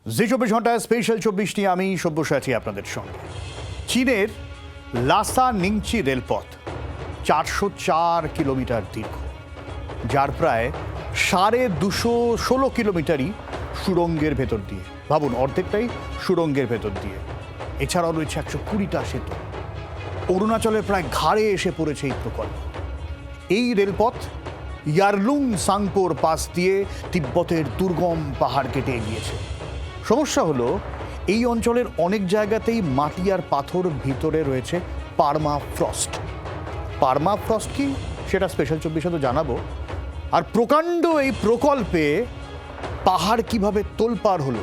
জি 24 ঘন্টা স্পেশাল 24 নিয়ে আমি সব্যসাচী আপনাদের সঙ্গে। চীনের লাসা নিংচি রেলপথ 404 কিলোমিটার দীর্ঘ, যার প্রায় 216 কিলোমিটারই সুড়ঙ্গের ভেতর দিয়ে। ভাবুন, অর্ধেকটাই সুড়ঙ্গের ভেতর দিয়ে। এছাড়াও রয়েছে 120টা সেতু। অরুণাচলের প্রায় ঘাড়ে এসে পড়েছে এই প্রকল্প। এই রেলপথ ইয়ারলুং সাংপোর পাশ দিয়ে তিব্বতের দুর্গম পাহাড় কেটে এগিয়েছে। সমস্যা হলো, এই অঞ্চলের অনেক জায়গাতেই মাটি আর পাথর ভিতরে রয়েছে পার্মাফ্রস্ট। পার্মাফ্রস্ট কি সেটা স্পেশাল 24 তো জানাবো। আর প্রকাণ্ড এই প্রকল্পে পাহাড় কিভাবে তোলপাড় হলো,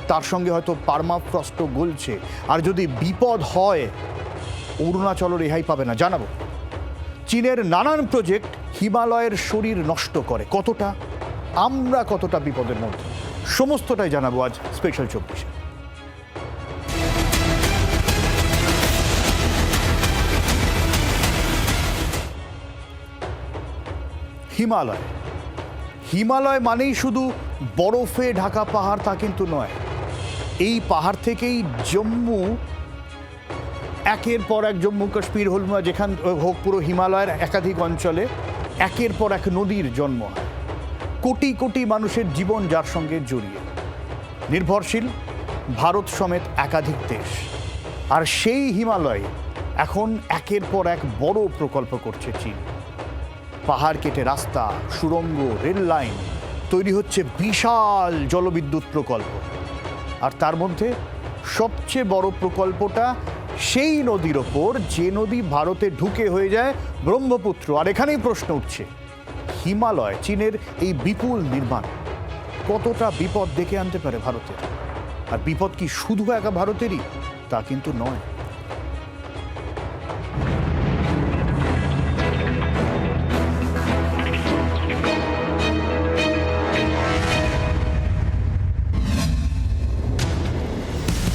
তার সঙ্গে হয়তো পার্মাফ্রস্টও গলছে। আর যদি বিপদ হয়, অরুণাচল রেহাই পাবে না, জানাবো। চীনের নানান প্রজেক্ট হিমালয়ের শরীর নষ্ট করে কতটা, আমরা কতটা বিপদের মধ্যে, সমস্তটাই জানাবো আজ স্পেশাল 24-এ। হিমালয় হিমালয় মানেই শুধু বরফে ঢাকা পাহাড় তা কিন্তু নয়। এই পাহাড় থেকেই জম্মু, একের পর এক জম্মু কাশ্মীর হল যেখান হোক, পুরো হিমালয়ের একাধিক অঞ্চলে একের পর এক নদীর জন্ম হয়। কোটি কোটি মানুষের জীবন যার সঙ্গে জড়িয়ে, নির্ভরশীল ভারত সমেত একাধিক দেশ। আর সেই হিমালয় এখন একের পর এক বড় প্রকল্প করছে চীন। পাহাড় কেটে রাস্তা, সুড়ঙ্গ, রেল লাইন তৈরি হচ্ছে, বিশাল জলবিদ্যুৎ প্রকল্প। আর তার মধ্যে সবচেয়ে বড় প্রকল্পটা সেই নদীর ওপর যে নদী ভারতে ঢুকে হয়ে যায় ব্রহ্মপুত্র। আর এখানেই প্রশ্ন উঠছে, হিমালয় চীনের এই বিপুল নির্মাণ কতটা বিপদ ডেকে আনতে পারে ভারতের? আর বিপদ কি শুধু একা ভারতেরই? তা কিন্তু নয়।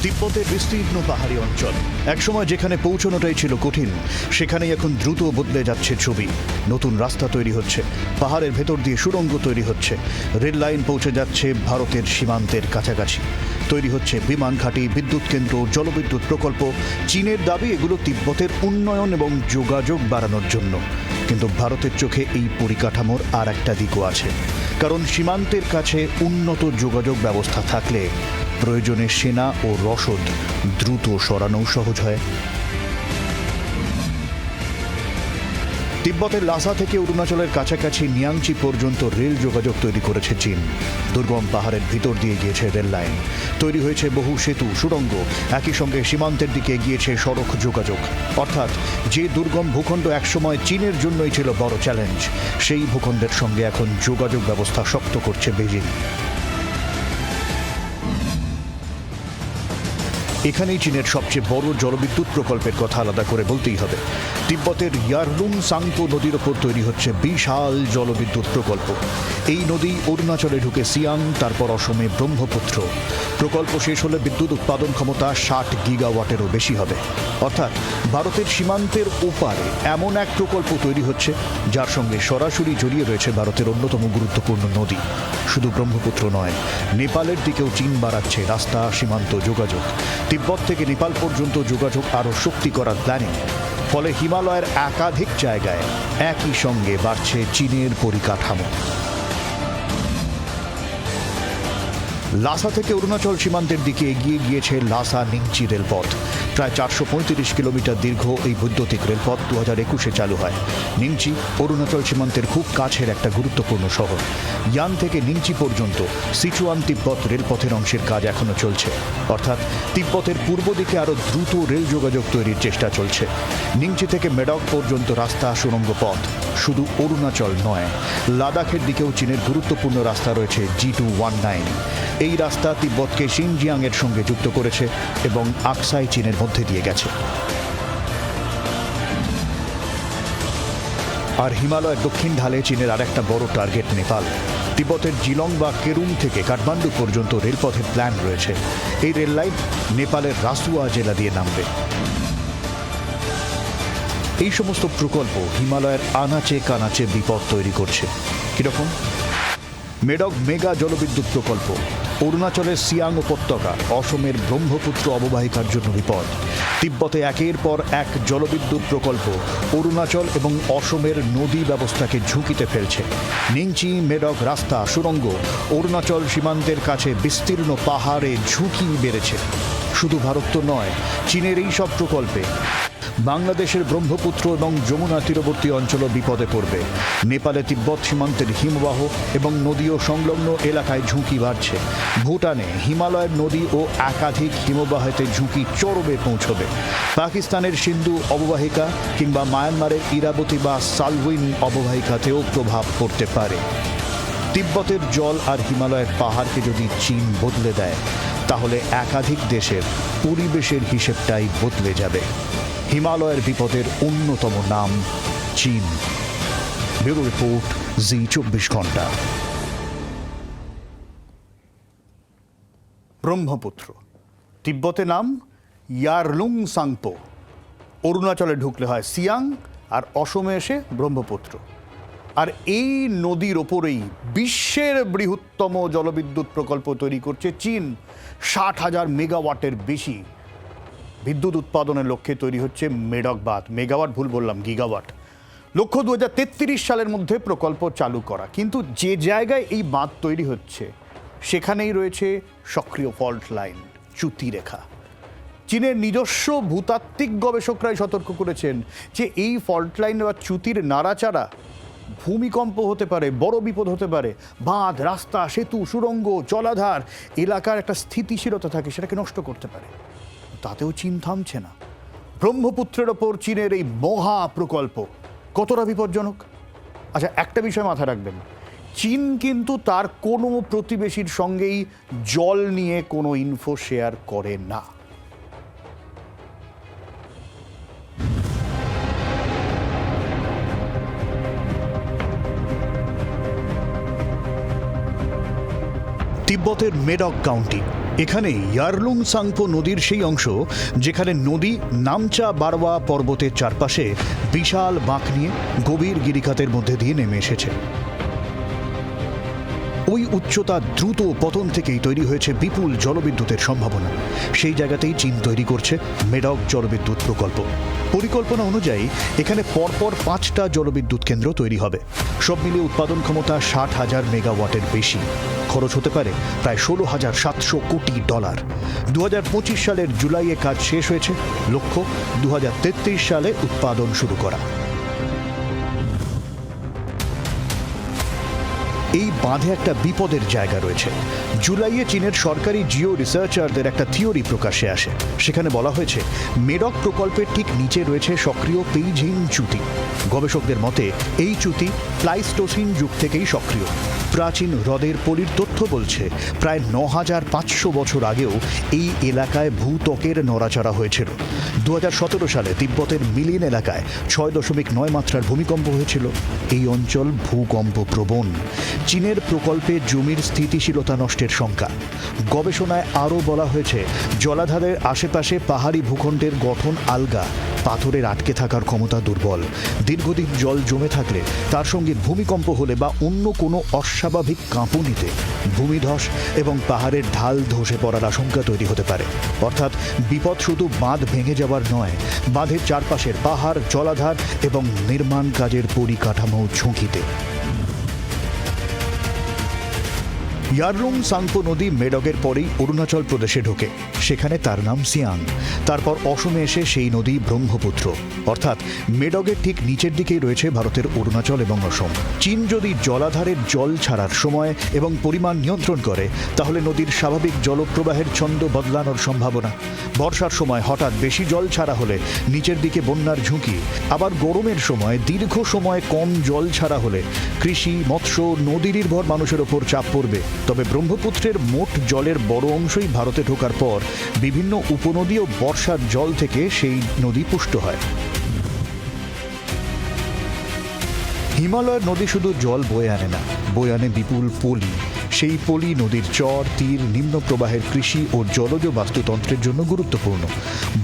তিব্বতের বিস্তীর্ণ পাহাড়ি অঞ্চল, একসময় যেখানে পৌঁছানোটাই ছিল কঠিন, সেখানেই এখন দ্রুত বদলে যাচ্ছে ছবি। নতুন রাস্তা তৈরি হচ্ছে, পাহাড়ের ভেতর দিয়ে সুড়ঙ্গ তৈরি হচ্ছে, রেল লাইন পৌঁছে যাচ্ছে ভারতের সীমান্তের কাছাকাছি, তৈরি হচ্ছে বিমান ঘাঁটি, বিদ্যুৎ কেন্দ্র, জলবিদ্যুৎ প্রকল্প। চীনের দাবি এগুলো তিব্বতের উন্নয়ন এবং যোগাযোগ বাড়ানোর জন্য। কিন্তু ভারতের চোখে এই পরিকাঠামোর আর একটা দিকও আছে, কারণ সীমান্তের কাছে উন্নত যোগাযোগ ব্যবস্থা থাকলে প্রয়োজনে সেনা ও রসদ দ্রুত সরানোও সহজ হয়। তিব্বতের লাসা থেকে অরুণাচলের কাছাকাছি নিয়াংচি পর্যন্ত রেল যোগাযোগ তৈরি করেছে চীন। দুর্গম পাহাড়ের ভিতর দিয়ে গিয়েছে রেল লাইন, তৈরি হয়েছে বহু সেতু, সুড়ঙ্গ, একই সঙ্গে সীমান্তের দিকে গিয়েছে সড়ক যোগাযোগ। অর্থাৎ যে দুর্গম ভূখণ্ড একসময় চীনের জন্যই ছিল বড় চ্যালেঞ্জ, সেই ভূখণ্ডের সঙ্গে এখন যোগাযোগ ব্যবস্থা শক্ত করছে বেজিং। এখানেই চীনের সবচেয়ে বড় জলবিদ্যুৎ প্রকল্পের কথা আলাদা করে বলতেই হবে। তিব্বতের ইয়ারলুং সাংপো নদীর ওপর তৈরি হচ্ছে বিশাল জলবিদ্যুৎ প্রকল্প। এই নদী অরুণাচলে ঢুকে সিয়াং, তারপর অসমে ব্রহ্মপুত্র। প্রকল্প শেষ হলে বিদ্যুৎ উৎপাদন ক্ষমতা 60 গিগাওয়াটেরও বেশি হবে। অর্থাৎ ভারতের সীমান্তের ওপারে এমন এক প্রকল্প তৈরি হচ্ছে যার সঙ্গে সরাসরি জড়িয়ে রয়েছে ভারতের অন্যতম গুরুত্বপূর্ণ নদী। শুধু ব্রহ্মপুত্র নয়, নেপালের দিকেও চীন বাড়াচ্ছে রাস্তা, সীমান্ত যোগাযোগ। তিব্বত থেকে নেপাল পর্যন্ত যোগাযোগ আরও শক্তি করার প্ল্যানিং। ফলে হিমালয়ের একাধিক জায়গায় একই সঙ্গে বাড়ছে চীনের পরিকাঠামো। লাসা থেকে অরুণাচল সীমান্তের দিকে এগিয়ে গিয়েছে লাসা নিংচি রেলপথ। প্রায় 435 কিলোমিটার দীর্ঘ এই বৈদ্যুতিক রেলপথ 2021-এ চালু হয়। নিংচি অরুণাচল সীমান্তের খুব কাছের একটা গুরুত্বপূর্ণ শহর। ইয়ান থেকে নিংচি পর্যন্ত সিচুয়ান তিব্বত রেলপথের অংশের কাজ এখনও চলছে। অর্থাৎ তিব্বতের পূর্ব দিকে আরও দ্রুত রেল যোগাযোগ তৈরির চেষ্টা চলছে। নিংচি থেকে মেডক পর্যন্ত রাস্তা, সুড়ঙ্গ পথ। শুধু অরুণাচল নয়, লাদাখের দিকেও চীনের গুরুত্বপূর্ণ রাস্তা রয়েছে, G219। এই রাস্তা তিব্বতকে শিনজিয়াং এর সঙ্গে যুক্ত করেছে এবং আকসাই চীনের মধ্যে দিয়ে গেছে। আর হিমালয়ের দক্ষিণ ঢালে চীনের আরেকটা বড় টার্গেট নেপাল। তিব্বতের জিলং বা কেরুং থেকে কাঠমান্ডু পর্যন্ত রেলপথের প্ল্যান রয়েছে। এই রেল লাইন নেপালের রাসুয়া জেলা দিয়ে নামবে। এই সমস্ত প্রকল্প হিমালয়ের আনাচে কানাচে বিপদ তৈরি করছে। কিরকম? মেডক মেগা জলবিদ্যুৎ প্রকল্প অরুণাচলের সিয়াং উপত্যকা, অসমের ব্রহ্মপুত্র অববাহিকার জন্য বিপদ। তিব্বতে একের পর এক জলবিদ্যুৎ প্রকল্প অরুণাচল এবং অসমের নদী ব্যবস্থাকে ঝুঁকিতে ফেলছে। নিংচি মেডক রাস্তা সুড়ঙ্গ অরুণাচল সীমান্তের কাছে বিস্তীর্ণ পাহাড়ে ঝুঁকি বেড়েছে। শুধু ভারত তো নয়, চীনের এই সব প্রকল্পে বাংলাদেশের ব্রহ্মপুত্র এবং যমুনা তীরবর্তী অঞ্চলও বিপদে পড়বে। নেপালে তিব্বত সীমান্তের হিমবাহ এবং নদী ও সংলগ্ন এলাকায় ঝুঁকি বাড়ছে। ভুটানে হিমালয়ের নদী ও একাধিক হিমবাহেতে ঝুঁকি চরমে পৌঁছবে। পাকিস্তানের সিন্ধু অববাহিকা কিংবা মায়ানমারের ইরাবতী বা সালউইন অববাহিকাতেও প্রভাব পড়তে পারে। তিব্বতের জল আর হিমালয়ের পাহাড়কে যদি চীন বদলে দেয়, তাহলে একাধিক দেশের পরিবেশের হিসেবটাই বদলে যাবে। হিমালয়ের বিপদের অন্যতম নাম চীন। ব্যুরো রিপোর্ট, জি24 ঘন্টা। ব্রহ্মপুত্র, তিব্বতে নাম ইয়ারলুং সাংপো। অরুণাচলে ঢুকলে হয় সিয়াং, আর অসমে এসে ব্রহ্মপুত্র। আর এই নদীর ওপরেই বিশ্বের বৃহত্তম জলবিদ্যুৎ প্রকল্প তৈরি করছে চীন। 60,000 মেগাওয়াটের বেশি বিদ্যুৎ উৎপাদনের লক্ষ্যে তৈরি হচ্ছে মেডক বাঁধ। মেগাওয়াট ভুল বললাম, গিগাওয়াট। লক্ষ্য 2033 সালের মধ্যে প্রকল্প চালু করা। কিন্তু যে জায়গায় এই বাঁধ তৈরি হচ্ছে সেখানেই রয়েছে সক্রিয় ফল্ট লাইন, চ্যুতি রেখা। চীনের নিজস্ব ভূতাত্ত্বিক গবেষকরাই সতর্ক করেছেন যে এই ফল্ট লাইন বা চ্যুতির নাড়াচাড়া ভূমিকম্প হতে পারে, বড় বিপদ হতে পারে। বাঁধ, রাস্তা, সেতু, সুড়ঙ্গ, জলাধার, এলাকার একটা স্থিতিশীলতা থাকে, সেটাকে নষ্ট করতে পারে। তাতেও চীন থামছে না। ব্রহ্মপুত্রের ওপর চীনের এই মহা প্রকল্প কতটা বিপজ্জনক? আচ্ছা, একটা বিষয় মাথায় রাখবেন, চীন কিন্তু তার কোনো প্রতিবেশীর সঙ্গেই জল নিয়ে কোনো ইনফো শেয়ার করে না। তিব্বতের মেডক কাউন্টি, এখানে ইয়ারলুং সাংপো নদীর সেই অংশ যেখানে নদী নামচা বারওয়া পর্বতের চারপাশে বিশাল বাঁক নিয়ে গভীর গিরিখাতের মধ্যে দিয়ে নেমে এসেছে। ওই উচ্চতা দ্রুত পতন থেকেই তৈরি হয়েছে বিপুল জলবিদ্যুতের সম্ভাবনা। সেই জায়গাতেই চীন তৈরি করছে মেডক জলবিদ্যুৎ প্রকল্প। পরিকল্পনা অনুযায়ী এখানে পরপর 5টা জলবিদ্যুৎ কেন্দ্র তৈরি হবে। সব মিলিয়ে উৎপাদন ক্ষমতা 60,000 মেগাওয়াটের বেশি। খরচ হতে পারে প্রায় $16,700 কোটি। 2025 সালের জুলাইয়ে কাজ শেষ হয়েছে। লক্ষ্য 2033 সালে উৎপাদন শুরু করা। এই বাঁধে একটা বিপদের জায়গা রয়েছে। জুলাইয়ে চীনের সরকারি জিও রিসার্চারদের একটা থিওরি প্রকাশ্যে আসে। সেখানে বলা হয়েছে মেডক প্রকল্পের ঠিক নিচে রয়েছে সক্রিয় পেইজিং চ্যুতি। গবেষকদের মতে এই চ্যুতি প্লাইস্টোসিন যুগ থেকেই সক্রিয়। প্রাচীন হ্রদের পলির তথ্য বলছে প্রায় 9,500 বছর আগেও এই এলাকায় ভূত্বকের নড়াচড়া হয়েছিল। 2017 সালে তিব্বতের মিলিন এলাকায় 6.9 মাত্রার ভূমিকম্প হয়েছিল। এই অঞ্চল ভূকম্প প্রবণ। চীনের প্রকল্পে জমির স্থিতিশীলতা নষ্টের শঙ্কা। গবেষণায় আরও বলা হয়েছে জলাধারের আশেপাশে পাহাড়ি ভূখণ্ডের গঠন আলগা, পাথরের আটকে থাকার ক্ষমতা দুর্বল। দীর্ঘদিন জল জমে থাকলে, তার সঙ্গে ভূমিকম্প হলে বা অন্য কোনো অস্বাভাবিক কাঁপুনিতে ভূমিধস এবং পাহাড়ের ঢাল ধসে পড়ার আশঙ্কা তৈরি হতে পারে। অর্থাৎ বিপদ শুধু বাঁধ ভেঙে যাওয়ার নয়, বাঁধের চারপাশের পাহাড়, জলাধার এবং নির্মাণ কাজের পরিকাঠামো ঝুঁকিতে। ইয়ারলুং সাংপো নদী মেডকের পরেই অরুণাচল প্রদেশে ঢোকে। সেখানে তার নাম সিয়াং। তারপর অসমে এসে সেই নদী ব্রহ্মপুত্র। অর্থাৎ মেডকের ঠিক নিচের দিকেই রয়েছে ভারতের অরুণাচল এবং অসম। চীন যদি জলাধারের জল ছাড়ার সময় এবং পরিমাণ নিয়ন্ত্রণ করে, তাহলে নদীর স্বাভাবিক জলপ্রবাহের ছন্দ বদলানোর সম্ভাবনা। বর্ষার সময় হঠাৎ বেশি জল ছাড়া হলে নিচের দিকে বন্যার ঝুঁকি। আবার গরমের সময় দীর্ঘ সময় কম জল ছাড়া হলে কৃষি, মৎস্য, নদী নির্ভর মানুষের ওপর চাপ পড়বে। তবে ব্রহ্মপুত্রের মোট জলের বড় অংশই ভারতে ঢোকার পর বিভিন্ন উপনদী ও বর্ষার জল থেকে সেই নদী পুষ্ট হয়। হিমালয়ের নদী শুধু জল বয়ে আনে না, বয়ে আনে বিপুল পলি। সেই পলি নদীর চর তীর নিম্ন প্রবাহের কৃষি ও জলজ বাস্তুতন্ত্রের জন্য গুরুত্বপূর্ণ।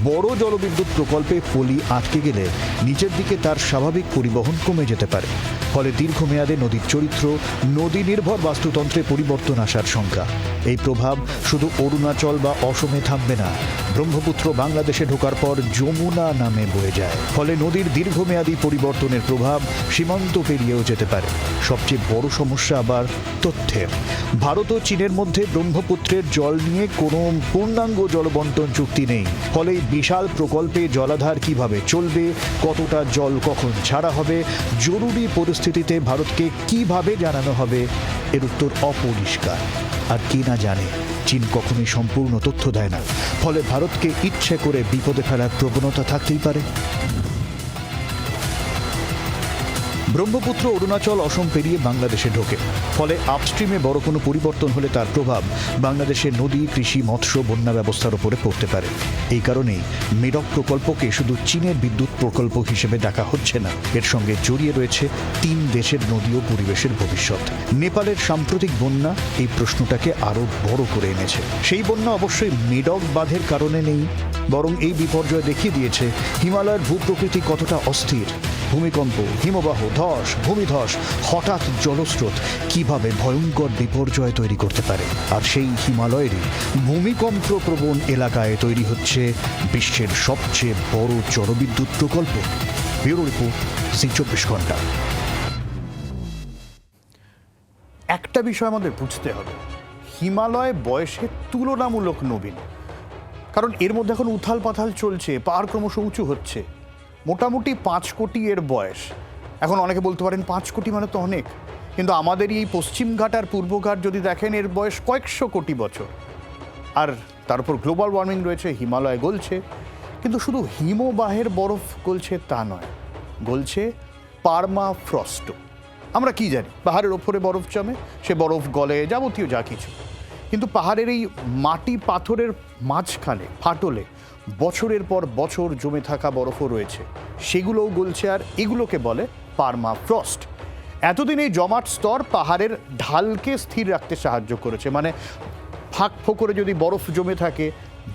বড় জলবিদ্যুৎ প্রকল্পে পলি আটকে গেলে নিচের দিকে তার স্বাভাবিক পরিবহন কমে যেতে পারে। ফলে দীর্ঘমেয়াদে নদীর চরিত্র, নদী নির্ভর বাস্তুতন্ত্রে পরিবর্তন আসার শঙ্কা। এই প্রভাব শুধু অরুণাচল বা অসমে থামবে না, ব্রহ্মপুত্র বাংলাদেশে ঢোকার পর যমুনা নামে বয়ে যায়। ফলে নদীর দীর্ঘমেয়াদী পরিবর্তনের প্রভাব সীমান্ত পেরিয়েও যেতে পারে। সবচেয়ে বড় সমস্যা আবার তথ্যের। ভারত ও চীনের মধ্যে ব্রহ্মপুত্রের জল নিয়ে কোনো পূর্ণাঙ্গ জলবন্টন চুক্তি নেই। ফলে এই বিশাল প্রকল্পে জলাধার কিভাবে চলবে, কতটা জল কখন ছাড়া হবে, জরুরি পরিস্থিতিতে ভারতকে কিভাবে জানানো হবে, এর উত্তর অপরিষ্কার। আর কি না জানে, চীন কখনোই সম্পূর্ণ তথ্য দেয় না। ফলে ভারতকে ইচ্ছে করে বিপদে ফেলার প্রবণতা থাকতেই পারে। ব্রহ্মপুত্র অরুণাচল অসম পেরিয়ে বাংলাদেশে ঢোকে। ফলে আপস্ট্রিমে বড় কোনো পরিবর্তন হলে তার প্রভাব বাংলাদেশের নদী, কৃষি, মৎস্য, বন্যা ব্যবস্থার উপরে পড়তে পারে। এই কারণেই মেডক প্রকল্পকে শুধু চীনের বিদ্যুৎ প্রকল্প হিসেবে দেখা হচ্ছে না, এর সঙ্গে জড়িয়ে রয়েছে 3 দেশের নদী ও পরিবেশের ভবিষ্যৎ। নেপালের সাম্প্রতিক বন্যা এই প্রশ্নটাকে আরও বড় করে এনেছে। সেই বন্যা অবশ্যই মেডক বাঁধের কারণে নেই, বরং এই বিপর্যয় দেখিয়ে দিয়েছে হিমালয়ের ভূপ্রকৃতি কতটা অস্থির। ভূমিকম্প, হিমবাহ, ধস, ভূমিধস, হঠাৎ জলস্রোত কিভাবে ভয়ঙ্কর বিপর্যয় তৈরি করতে পারে। আর সেই হিমালয়েরই ভূমিকম্প প্রবণ এলাকায় তৈরি হচ্ছে বিশ্বের সবচেয়ে বড় জলবিদ্যুৎ প্রকল্প। ব্যুরো রিপোর্ট, জি 24 ঘন্টা। একটা বিষয় আমাদের বুঝতে হবে, হিমালয় বয়সে তুলনামূলক নবীন। কারণ এর মধ্যে এখন উথাল পাথাল চলছে, পাহাড় ক্রমশ উঁচু হচ্ছে। মোটামুটি 5 কোটি এর বয়স। এখন অনেকে বলতে পারেন 5 কোটি মানে তো অনেক, কিন্তু আমাদের এই পশ্চিমঘাট আর পূর্বঘাট যদি দেখেন, এর বয়স কয়েকশো কোটি বছর। আর তার উপর গ্লোবাল ওয়ার্মিং রয়েছে, হিমালয় গলছে। কিন্তু শুধু হিমবাহের বরফ গলছে তা নয়, গলছে পার্মাফ্রস্ট। আমরা কি জানি, পাহাড়ের ওপরে বরফ জমে, সে বরফ গলে, যাবতীয় যা কিছু। কিন্তু পাহাড়ের এই মাটি পাথরের মাঝখানে ফাটলে বছরের পর বছর জমে থাকা বরফও রয়েছে, সেগুলোও গলছে। আর এগুলোকে বলে পার্মাফ্রস্ট। এতদিন এই জমাট স্তর পাহাড়ের ঢালকে স্থির রাখতে সাহায্য করেছে। মানে ফাঁক ফোকরে যদি বরফ জমে থাকে,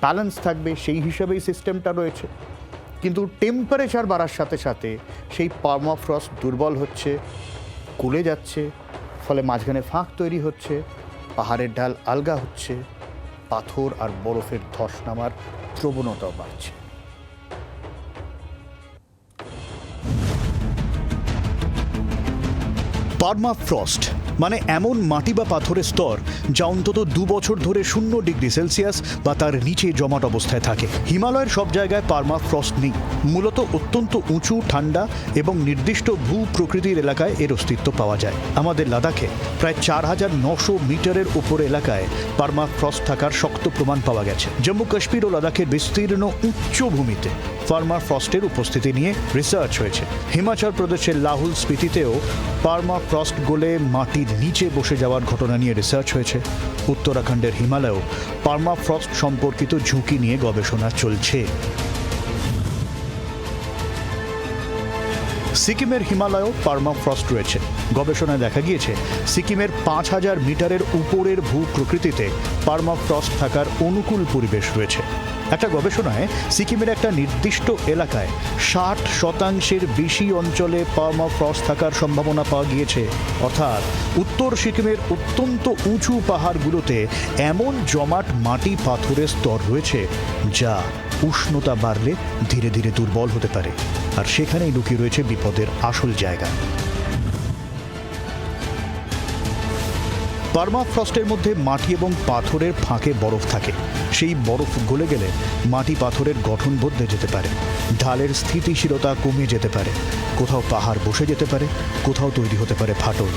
ব্যালেন্স থাকবে, সেই হিসাবেই সিস্টেমটা রয়েছে। কিন্তু টেম্পারেচার বাড়ার সাথে সাথে সেই পার্মাফ্রস্ট দুর্বল হচ্ছে, গলে যাচ্ছে। ফলে মাঝখানে ফাঁক তৈরি হচ্ছে, পাহাড়ের ঢাল আলগা হচ্ছে, পাথর আর বরফের ধস নামার প্রবণতাও বাড়ছে। পার্মাফ্রস্ট মানে এমন মাটি বা পাথরের স্তর যা অন্তত 2 বছর ধরে 0 ডিগ্রি সেলসিয়াস বা তার নিচে জমাট অবস্থায় থাকে। হিমালয়ের সব জায়গায় পার্মাফ্রস্ট নেই। মূলত অত্যন্ত উঁচু, ঠান্ডা এবং নির্দিষ্ট ভূ প্রকৃতির এলাকায় এর অস্তিত্ব পাওয়া যায়। আমাদের লাদাখে প্রায় 4900 মিটারের উপর এলাকায় পার্মাফ্রস্ট থাকার শক্ত প্রমাণ পাওয়া গেছে। জম্মু কাশ্মীর ও লাদাখের বিস্তীর্ণ উচ্চভূমিতে পার্মাফ্রস্টের উপস্থিতি নিয়ে রিসার্চ হয়েছে। হিমাচল প্রদেশের লাহুল স্পিতিতেও পার্মাফ্রস্ট গলে মাটির নিচে বসে যাওয়ার ঘটনা নিয়ে রিসার্চ হয়েছে। উত্তরাখণ্ডের হিমালয়েও পার্মাফ্রস্ট সম্পর্কিত ঝুঁকি নিয়ে গবেষণা চলছে। সিকিমের হিমালয়েও পার্মাফ্রস্ট রয়েছে। গবেষণায় দেখা গিয়েছে সিকিমের 5000 মিটারের উপরের ভূ প্রকৃতিতে পার্মাফ্রস্ট থাকার অনুকূল পরিবেশ রয়েছে। একটা গবেষণায় সিকিমের একটা নির্দিষ্ট এলাকায় 60% বেশি অঞ্চলে পার্মাফ্রস্ট থাকার সম্ভাবনা পাওয়া গিয়েছে। অর্থাৎ উত্তর সিকিমের অত্যন্ত উঁচু পাহাড়গুলোতে এমন জমাট মাটি পাথরের স্তর রয়েছে যা উষ্ণতা বাড়লে ধীরে ধীরে দুর্বল হতে পারে। আর সেখানেই লুকিয়ে রয়েছে বিপদের আসল জায়গা। পার্মাফ্রস্টের মধ্যে মাটি এবং পাথরের ফাঁকে বরফ থাকে। সেই বরফ গলে গেলে মাটি পাথরের গঠন বদলে যেতে পারে, ঢালের স্থিতিশীলতা কমে যেতে পারে। কোথাও পাহাড় বসে যেতে পারে, কোথাও তৈরি হতে পারে ফাটল।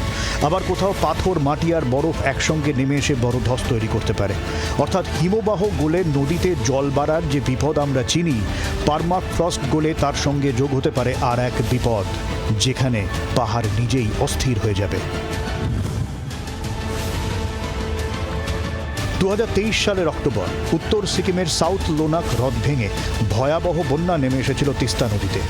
আবার কোথাও পাথর, মাটি আর বরফ একসঙ্গে নেমে এসে বড় ধস তৈরি করতে পারে। অর্থাৎ হিমবাহ গলে নদীতে জল বাড়ার যে বিপদ আমরা চিনি, পার্মাফ্রস্ট গলে তার সঙ্গে যোগ হতে পারে আর এক বিপদ, যেখানে পাহাড় নিজেই অস্থির হয়ে যাবে। 2023 সালের অক্টোবর উত্তর সিকিমের সাউথ লোনাক হ্রদ ভেঙে ভয়াবহ বন্যা নেমে এসেছিল তিস্তা নদীতে।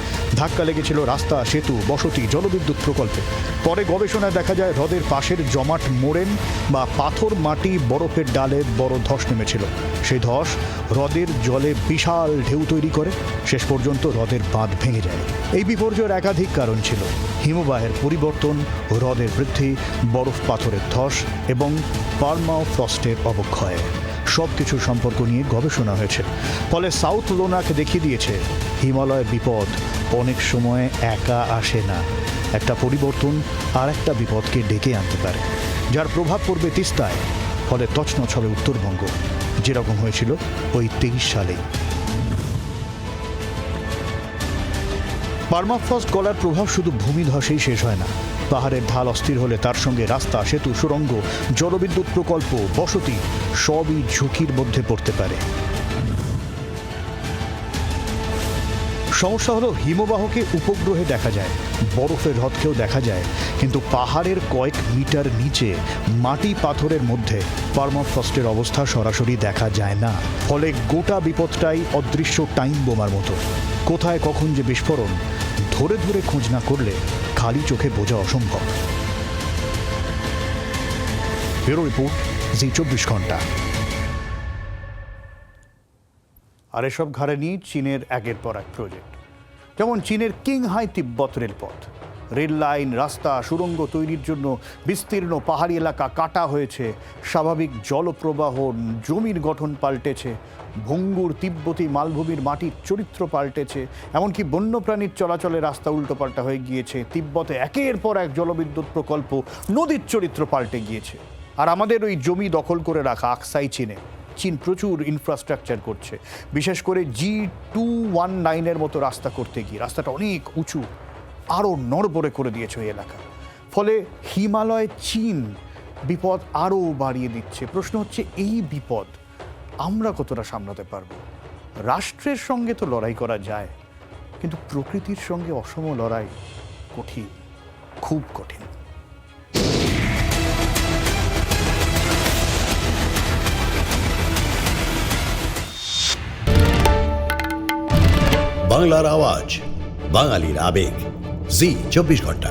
ধাক্কা লেগেছিল রাস্তা, সেতু, বসতি, জলবিদ্যুৎ প্রকল্পে। পরে গবেষণায় দেখা যায় হ্রদের পাশের জমাট মোড়েন বা পাথর, মাটি, বরফের ডালে বড় ধস নেমেছিল। সেই ধস হ্রদের জলে বিশাল ঢেউ তৈরি করে। শেষ পর্যন্ত হ্রদের বাঁধ ভেঙে যায়। এই বিপর্যয়ের একাধিক কারণ ছিল: হিমবাহের পরিবর্তন, হ্রদের বৃদ্ধি, বরফ পাথরের ধস এবং পার্মাফ্রস্টের অবক্ষয়। সব কিছুর সম্পর্ক নিয়ে গবেষণা হয়েছে। ফলে সাউথ লোনাক দেখিয়ে দিয়েছে হিমালয়ের বিপদ অনেক সময় একা আসে না। একটা পরিবর্তন আর একটা বিপদকে ডেকে আনতে পারে, যার প্রভাব পড়বে তিস্তায়। ফলে তছনছ হবে উত্তরবঙ্গ, যেরকম হয়েছিল ওই 23 সালেই। পার্মাফ্রস্ট গলার প্রভাব শুধু ভূমিধসেই শেষ হয় না। পাহাড়ের ঢাল অস্থির হলে তার সঙ্গে রাস্তা, সেতু, সুড়ঙ্গ, জলবিদ্যুৎ প্রকল্প, বসতি সবই ঝুঁকির মধ্যে পড়তে পারে। সমস্যা হলো, হিমবাহকে উপগ্রহে দেখা যায়, বরফের হ্রদকেও দেখা যায়, কিন্তু পাহাড়ের কয়েক মিটার নিচে মাটি পাথরের মধ্যে পার্মাফ্রস্টের অবস্থা সরাসরি দেখা যায় না। ফলে গোটা বিপদটাই অদৃশ্য টাইম বোমার মতো। কোথায় কখন যে বিস্ফোরণ, ধরে ধরে খোঁজ না করলে খালি চোখে বোঝা অসম্ভব। ব্যুরো রিপোর্ট, জি 24 ঘন্টা। আর এসব ঘাড়ে নিয়ে চীনের একের পর এক প্রজেক্ট, যেমন চীনের কিংহাই তিব্বত রেলপথ। রেল লাইন, রাস্তা, সুড়ঙ্গ তৈরির জন্য বিস্তীর্ণ পাহাড়ি এলাকা কাটা হয়েছে। স্বাভাবিক জলপ্রবাহ, জমির গঠন পাল্টেছে। ভঙ্গুর তিব্বতী মালভূমির মাটির চরিত্র পাল্টেছে। এমনকি বন্যপ্রাণীর চলাচলে রাস্তা উল্টোপাল্টা হয়ে গিয়েছে। তিব্বতে একের পর এক জলবিদ্যুৎ প্রকল্প, নদীর চরিত্র পাল্টে গিয়েছে। আর আমাদের ওই জমি দখল করে রাখা আকসাই চীনে চীন প্রচুর ইনফ্রাস্ট্রাকচার করছে, বিশেষ করে G219-এর মতো রাস্তা করতে গিয়ে। রাস্তাটা অনেক উঁচু, আরও নড়বড়ে করে দিয়েছে ওই এলাকা। ফলে হিমালয় চীন বিপদ আরও বাড়িয়ে দিচ্ছে। প্রশ্ন হচ্ছে, এই বিপদ আমরা কতটা সামলাতে পারব? রাষ্ট্রের সঙ্গে তো লড়াই করা যায়, কিন্তু প্রকৃতির সঙ্গে অসম লড়াই কঠিন, খুব কঠিন। বাংলার আওয়াজ, বাঙালির আবেগ, জি 24 ঘন্টা।